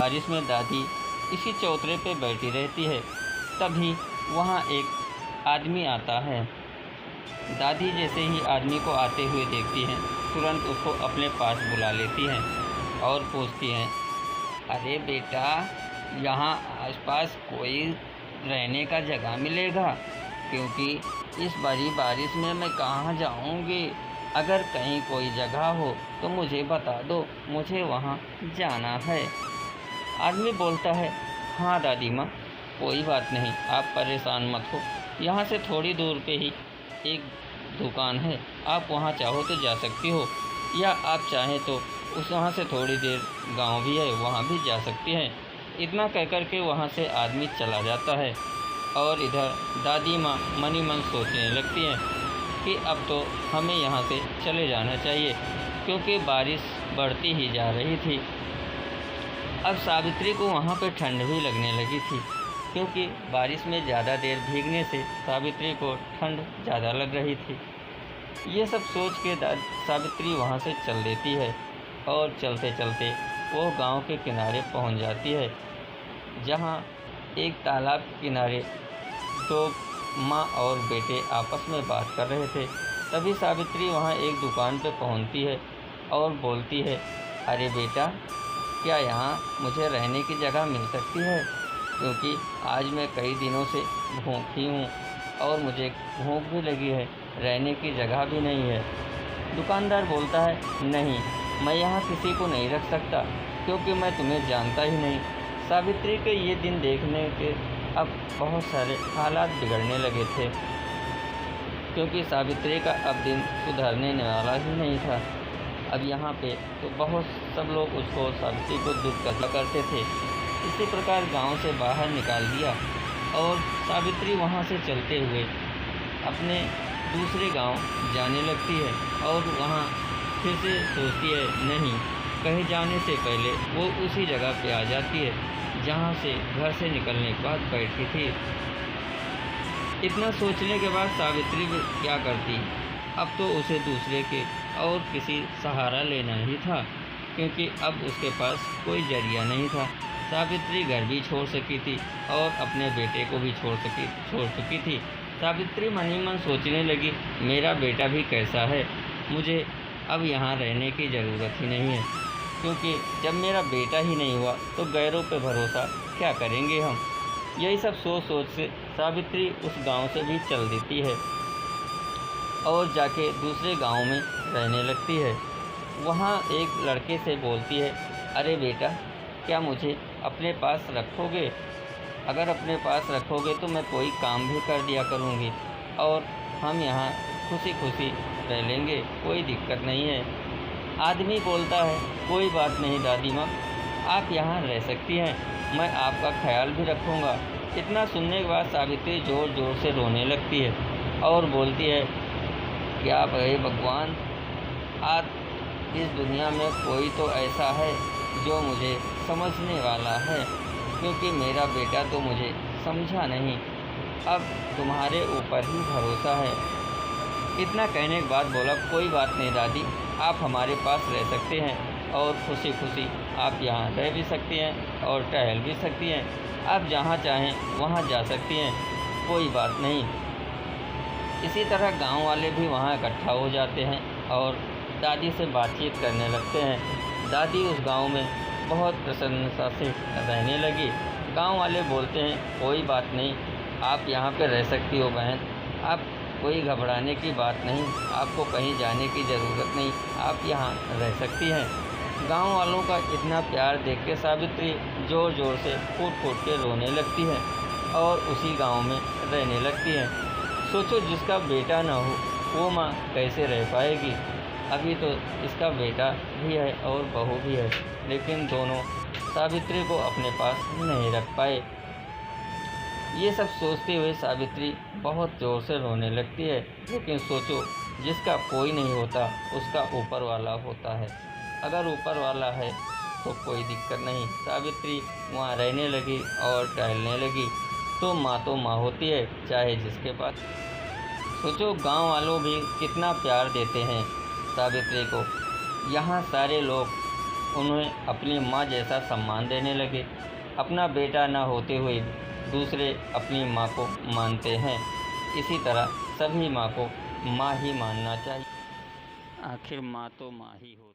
बारिश में दादी इसी चौतरे पे बैठी रहती है। तभी वहाँ एक आदमी आता है। दादी जैसे ही आदमी को आते हुए देखती हैं, तुरंत उसको अपने पास बुला लेती हैं और पूछती हैं, अरे बेटा, यहाँ आसपास कोई रहने का जगह मिलेगा? क्योंकि इस बड़ी बारिश में मैं कहाँ जाऊँगी? अगर कहीं कोई जगह हो तो मुझे बता दो, मुझे वहाँ जाना है। आदमी बोलता है, हाँ दादी माँ, कोई बात नहीं, आप परेशान मत हो। यहाँ से थोड़ी दूर पे ही एक दुकान है, आप वहाँ चाहो तो जा सकती हो, या आप चाहें तो उस वहाँ से थोड़ी देर गांव भी है, वहाँ भी जा सकती हैं। इतना कहकर के वहाँ से आदमी चला जाता है और इधर दादी माँ मनी मन सोचने लगती हैं कि अब तो हमें यहाँ से चले जाना चाहिए, क्योंकि बारिश बढ़ती ही जा रही थी। अब सावित्री को वहाँ पे ठंड भी लगने लगी थी, क्योंकि बारिश में ज़्यादा देर भीगने से सावित्री को ठंड ज़्यादा लग रही थी। ये सब सोच के सावित्री वहाँ से चल देती है और चलते चलते वो गांव के किनारे पहुँच जाती है, जहाँ एक तालाब के किनारे दो माँ और बेटे आपस में बात कर रहे थे। तभी सावित्री वहाँ एक दुकान पर पहुँचती है और बोलती है, अरे बेटा, क्या यहाँ मुझे रहने की जगह मिल सकती है? क्योंकि आज मैं कई दिनों से भूखी हूँ और मुझे भूख भी लगी है, रहने की जगह भी नहीं है। दुकानदार बोलता है, नहीं, मैं यहाँ किसी को नहीं रख सकता, क्योंकि मैं तुम्हें जानता ही नहीं। सावित्री के ये दिन देखने के अब बहुत सारे हालात बिगड़ने लगे थे, क्योंकि सावित्री का अब दिन सुधरने वाला ही नहीं था। अब यहाँ पे तो बहुत सब लोग उसको, सावित्री को दुख करते थे। इसी प्रकार गांव से बाहर निकाल दिया और सावित्री वहाँ से चलते हुए अपने दूसरे गांव जाने लगती है और वहाँ फिर से सोचती है, नहीं, कहीं जाने से पहले वो उसी जगह पे आ जाती है जहाँ से घर से निकलने के बाद बैठी थी। इतना सोचने के बाद सावित्री क्या करती, अब तो उसे दूसरे के और किसी सहारा लेना ही था, क्योंकि अब उसके पास कोई जरिया नहीं था। सावित्री घर भी छोड़ सकी थी और अपने बेटे को भी छोड़ चुकी थी। सावित्री मन ही मन सोचने लगी, मेरा बेटा भी कैसा है, मुझे अब यहाँ रहने की ज़रूरत ही नहीं है, क्योंकि जब मेरा बेटा ही नहीं हुआ तो गैरों पे भरोसा क्या करेंगे हम। यही सब सोच से सावित्री उस गांव से भी चल देती है और जाके दूसरे गांव में रहने लगती है। वहाँ एक लड़के से बोलती है, अरे बेटा, क्या मुझे अपने पास रखोगे? अगर अपने पास रखोगे तो मैं कोई काम भी कर दिया करूँगी और हम यहाँ खुशी खुशी रह लेंगे, कोई दिक्कत नहीं है। आदमी बोलता है, कोई बात नहीं दादी माँ, आप यहाँ रह सकती हैं, मैं आपका ख्याल भी रखूँगा। इतना सुनने के बाद सावित्री ज़ोर ज़ोर से रोने लगती है और बोलती है, क्या भले भगवान, आज इस दुनिया में कोई तो ऐसा है जो मुझे समझने वाला है, क्योंकि मेरा बेटा तो मुझे समझा नहीं, अब तुम्हारे ऊपर ही भरोसा है। इतना कहने के बाद बोला, कोई बात नहीं दादी, आप हमारे पास रह सकते हैं और खुशी खुशी आप यहाँ रह भी सकती हैं और टहल भी सकती हैं, आप जहाँ चाहें वहाँ जा सकती हैं, कोई बात नहीं। इसी तरह गांव वाले भी वहाँ इकट्ठा हो जाते हैं और दादी से बातचीत करने लगते हैं। दादी उस गांव में बहुत प्रसन्नता से रहने लगी। गांव वाले बोलते हैं, कोई बात नहीं, आप यहाँ पे रह सकती हो बहन, आप कोई घबराने की बात नहीं, आपको कहीं जाने की ज़रूरत नहीं, आप यहाँ रह सकती हैं। गांव वालों का इतना प्यार देख के सावित्री ज़ोर ज़ोर से फूट के रोने लगती है और उसी गांव में रहने लगती है। सोचो, जिसका बेटा न हो वो माँ कैसे रह पाएगी? अभी तो इसका बेटा भी है और बहू भी है, लेकिन दोनों सावित्री को अपने पास नहीं रख पाए। ये सब सोचते हुए सावित्री बहुत ज़ोर से रोने लगती है। लेकिन सोचो, जिसका कोई नहीं होता उसका ऊपर वाला होता है, अगर ऊपर वाला है तो कोई दिक्कत नहीं। सावित्री वहाँ रहने लगी और टहलने लगी। तो माँ होती है, चाहे जिसके पास। सोचो, गांव वालों भी कितना प्यार देते हैं सावित्री को। यहाँ सारे लोग उन्हें अपनी माँ जैसा सम्मान देने लगे। अपना बेटा न होते हुए दूसरे अपनी माँ को मानते हैं। इसी तरह सभी माँ को माँ ही मानना चाहिए। आखिर माँ तो माँ ही होती है।